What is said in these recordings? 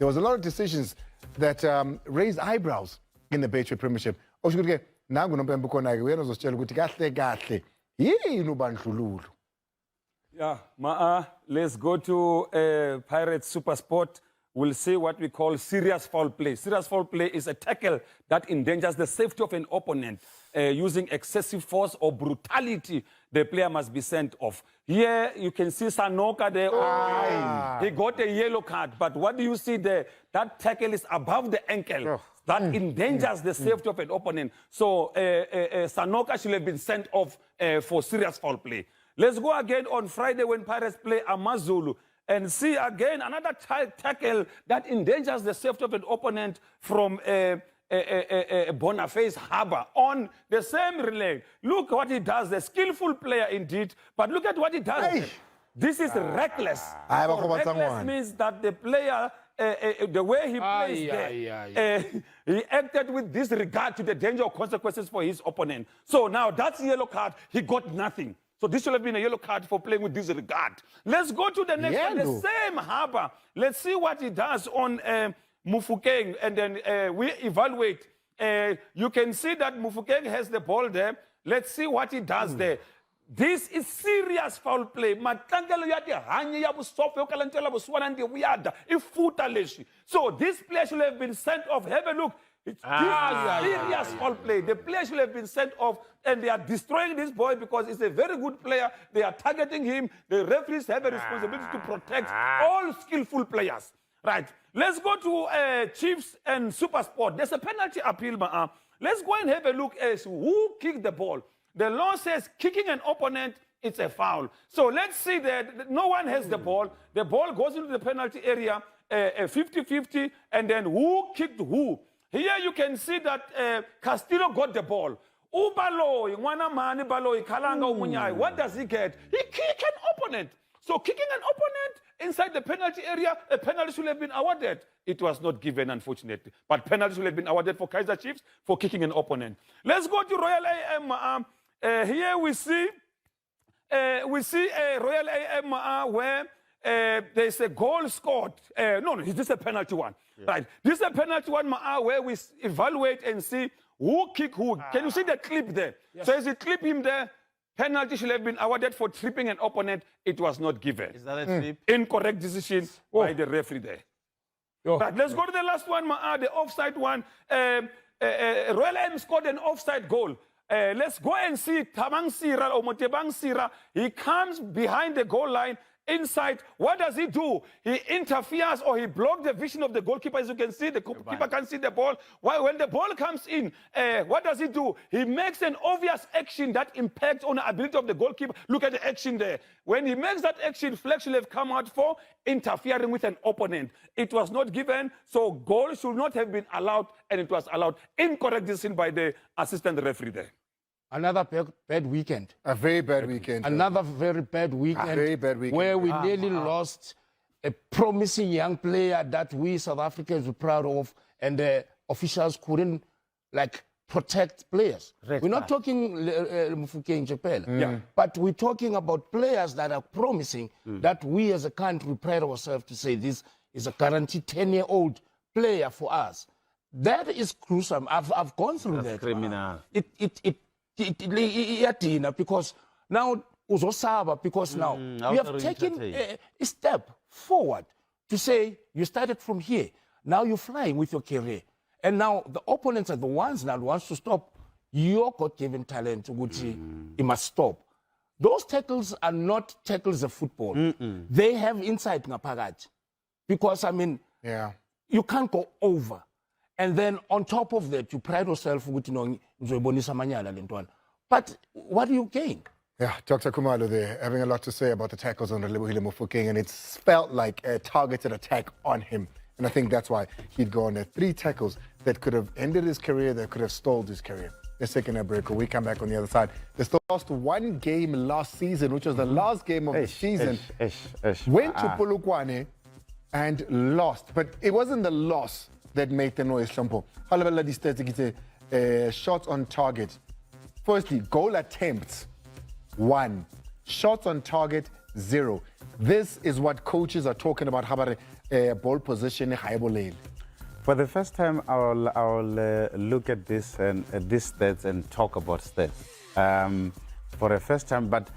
there was a lot of decisions that raised eyebrows in the Betway Premiership. Yeah, let's go to Pirates Super Sport. We'll see what we call serious foul play. Serious foul play is a tackle that endangers the safety of an opponent using excessive force or brutality. The player must be sent off. Here you can see Sanoka there. He got a yellow card, but what do you see there? That tackle is above the ankle. That endangers the safety of an opponent. So Sanoka should have been sent off for serious foul play. Let's go again on Friday when Pirates play Amazulu and see again another tackle that endangers the safety of an opponent from Boniface Harbour on the same relay. Look what he does, the skillful player indeed, but look at what he does. Hey. This is reckless. Reckless means that the player, the way he plays he acted with disregard to the danger or consequences for his opponent. So now that's yellow card, he got nothing. So this should have been a yellow card for playing with disregard. Let's go to the next one, the same Harbour. Let's see what he does on Mafokeng, and then we evaluate. You can see that Mafokeng has the ball there. Let's see what he does there. This is serious foul play. So this player should have been sent off. Have a look. This is serious foul play. The player should have been sent off, and they are destroying this boy because he's a very good player. They are targeting him. The referees have a responsibility to protect all skillful players. Right. Let's go to Chiefs and Super Sport. There's a penalty appeal. Let's go and have a look as who kicked the ball. The law says kicking an opponent, it's a foul. So let's see that no one has the ball. The ball goes into the penalty area, 50-50, and then who kicked who? Here you can see that Castillo got the ball. What does he get? He kicked an opponent. So kicking an opponent inside the penalty area, a penalty should have been awarded. It was not given, unfortunately. But penalty should have been awarded for Kaizer Chiefs for kicking an opponent. Let's go to Royal AM. Here we see a Royal AM where there's a goal scored. No, this is a penalty one. Yeah. Right. This is a penalty one where we evaluate and see who kicked who. Can you see the clip there? Yes. So as you clip him there, penalty should have been awarded for tripping an opponent. It was not given. Is that a trip? Incorrect decision by the referee there. Right, let's go to the last one, the offside one. Royal M scored an offside goal. Let's go and see Tamang Sira or Motebang Sira. He comes behind the goal line inside. What does he do? He interferes or he blocks the vision of the goalkeeper. As you can see, the goalkeeper can't see the ball. When the ball comes in, what does he do? He makes an obvious action that impacts on the ability of the goalkeeper. Look at the action there. When he makes that action, flag should have come out for interfering with an opponent. It was not given, so goal should not have been allowed, and it was allowed. Incorrect decision by the assistant referee there. Another bad weekend. A very bad weekend. Another very bad weekend. Very bad weekend. Where we nearly lost a promising young player that we South Africans were proud of, and the officials couldn't protect players. We're not talking Mafokeng Chepela, but we're talking about players that are promising that we as a country pride ourselves to say this is a guaranteed 10-year-old player for us. That is gruesome. I've gone through that. Criminal. Because now because now we have taken a step forward to say you started from here. Now you're flying with your career. And now the opponents are the ones now wants to stop your God-given talent, which it must stop. Those tackles are not tackles of football. They have inside ngaphakathi. Because, I mean, you can't go over. And then on top of that, you pride yourself with, but what do you gain? Yeah, Dr. Kumalo there, having a lot to say about the tackles on Relebohile Mafokeng, and it's felt like a targeted attack on him. And I think that's why he'd go on there. 3 tackles that could have ended his career, that could have stalled his career. Let's take a break. When we come back on the other side, they still lost 1 game last season, which was the last game of the season. Went to Polokwane and lost. But it wasn't the loss that made the noise, Shampo. Shots on target. Firstly, goal attempts, 1. Shots on target, 0. This is what coaches are talking about, Habare. ball position high lane? For the first time, I'll look at this and at these stats and talk about stats for the first time. But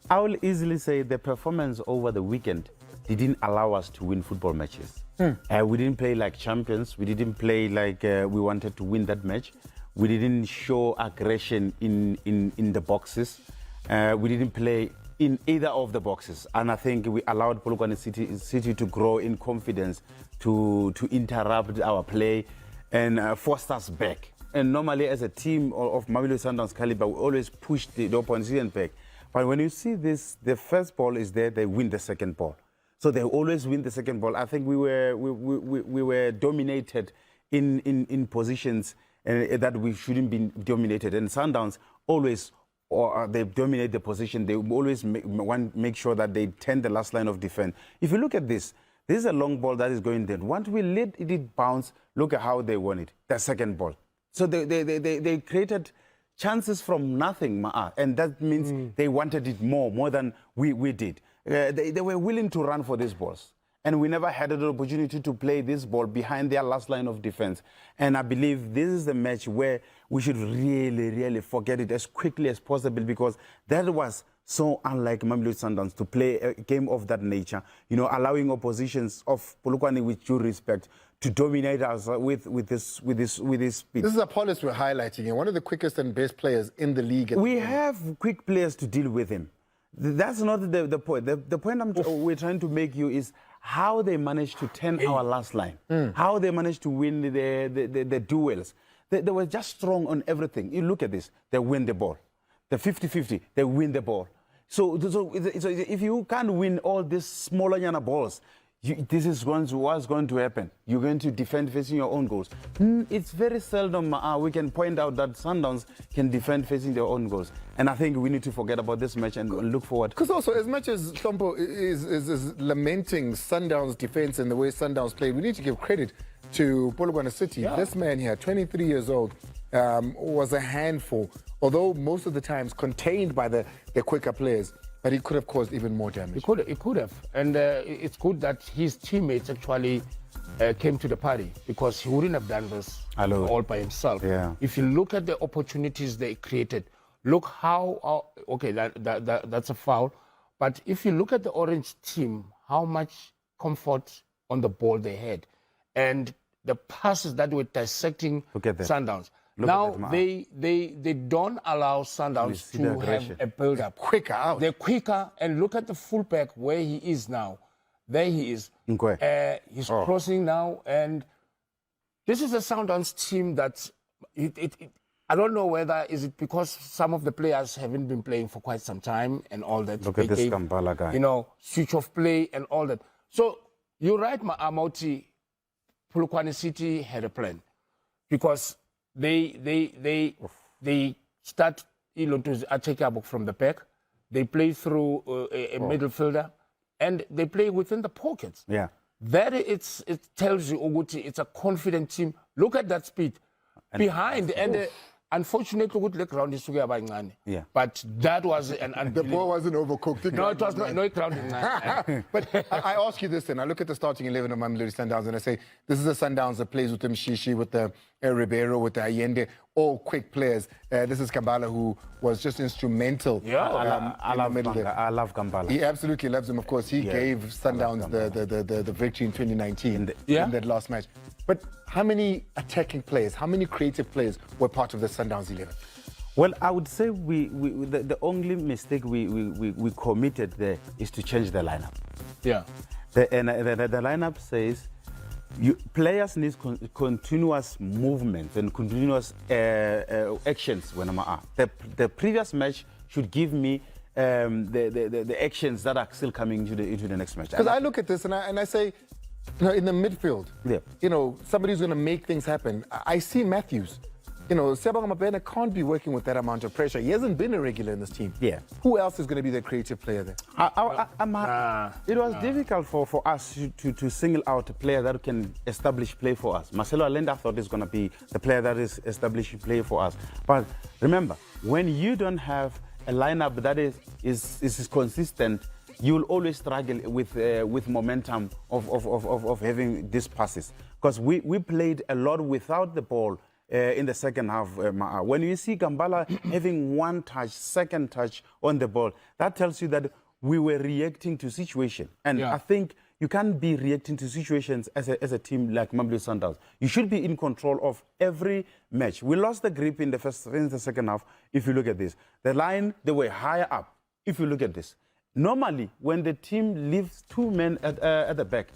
I will easily say the performance over the weekend didn't allow us to win football matches. We didn't play like champions. We didn't play like we wanted to win that match. We didn't show aggression in the boxes. We didn't play in either of the boxes. And I think we allowed Polokwane City to grow in confidence, to interrupt our play and force us back. And normally as a team of Mamelodi Sundowns caliber, we always push the opposition back. But when you see this, the first ball is there, they win the second ball. So they always win the second ball. I think we were dominated in positions that we shouldn't be dominated. And Sundowns always, they dominate the position. They always make sure that they tend the last line of defense. If you look at this is a long ball that is going there. Once we let it bounce, look at how they won it, the second ball. So they created chances from nothing, and that means they wanted it more than we did. They were willing to run for these balls. And we never had an opportunity to play this ball behind their last line of defense. And I believe this is the match where we should really, really forget it as quickly as possible, because that was so unlike Mamelodi Sundowns to play a game of that nature, you know, allowing oppositions of Polokwane, with due respect, to dominate us with this speed. This is a policy we're highlighting, and one of the quickest and best players in the league. We have quick players to deal with him. That's not the point. The point we're trying to make you is how they managed to turn our last line, how they managed to win the duels. They were just strong on everything. You look at this, they win the ball. The 50-50, they win the ball. So if you can't win all these smaller balls, this is what's going to happen. You're going to defend facing your own goals. It's very seldom we can point out that Sundowns can defend facing their own goals. And I think we need to forget about this match and look forward. Because also, as much as Hlompo is lamenting Sundowns' defense and the way Sundowns played, we need to give credit to Polokwane City. Yeah. This man here, 23 years old, was a handful, although most of the times contained by the quicker players. But he could have caused even more damage. He could have. And it's good that his teammates actually came to the party, because he wouldn't have done this all by himself. Yeah. If you look at the opportunities they created, look how, okay, that's a foul. But if you look at the Orange team, how much comfort on the ball they had. And the passes that were dissecting Sundowns. Now they don't allow Sundowns to have a build-up. Quicker out. They're quicker, and look at the fullback where he is now. There he is. He's crossing now, and this is a Sundowns team that I don't know whether is it because some of the players haven't been playing for quite some time and all that. Look at this Kampala guy. You know, switch off play and all that. So you're right, Mauti. Polokwane City had a plan, because they start to take a book from the back. They play through a midfielder, and they play within the pockets. Yeah, that it tells you, Oguti, it's a confident team. Look at that speed behind, and unfortunately, the ground is together. Yeah, but that was an the ball wasn't overcooked. No, it was no ground. But I ask you this then. I look at the starting 11 of Mamelodi Sundowns and I say, this is a Sundowns that plays with the Mshishi, with the Ribeiro, with the Allende, all quick players. This is Kambala, who was just instrumental. Yeah, I love Kambala. He absolutely loves him. Of course, he gave Sundowns the victory in 2019 in that last match. But how many attacking players, how many creative players were part of the Sundowns 11? Well, I would say the only mistake we committed there is to change the lineup. Yeah. The lineup says players need continuous movement and continuous actions when I'm the previous match should give me the actions that are still coming into the next match. Because I look at this and I say, you know, in the midfield, you know, somebody's going to make things happen. I see Matthews. You know, Sebang Mabena can't be working with that amount of pressure. He hasn't been a regular in this team. Yeah. Who else is going to be the creative player there? It was difficult for us to single out a player that can establish play for us. Marcelo Allende, I thought, is going to be the player that is establishing play for us. But remember, when you don't have a lineup that is consistent, you'll always struggle with momentum of having these passes. Because we played a lot without the ball in the second half. When you see Gambala having one touch, second touch on the ball, that tells you that we were reacting to situation. And I think you can't be reacting to situations as a team like Mamelodi Sundowns. You should be in control of every match. We lost the grip in the second half, if you look at this. The line, they were higher up, if you look at this. Normally, when the team leaves two men at the back,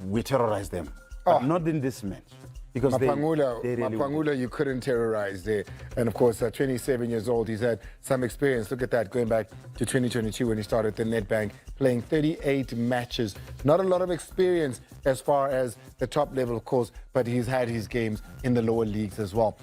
we terrorize them. But not in this match. Because Mapangula, you couldn't terrorize there. And of course, 27 years old, he's had some experience. Look at that, going back to 2022 when he started the Nedbank, playing 38 matches. Not a lot of experience as far as the top level, of course, but he's had his games in the lower leagues as well.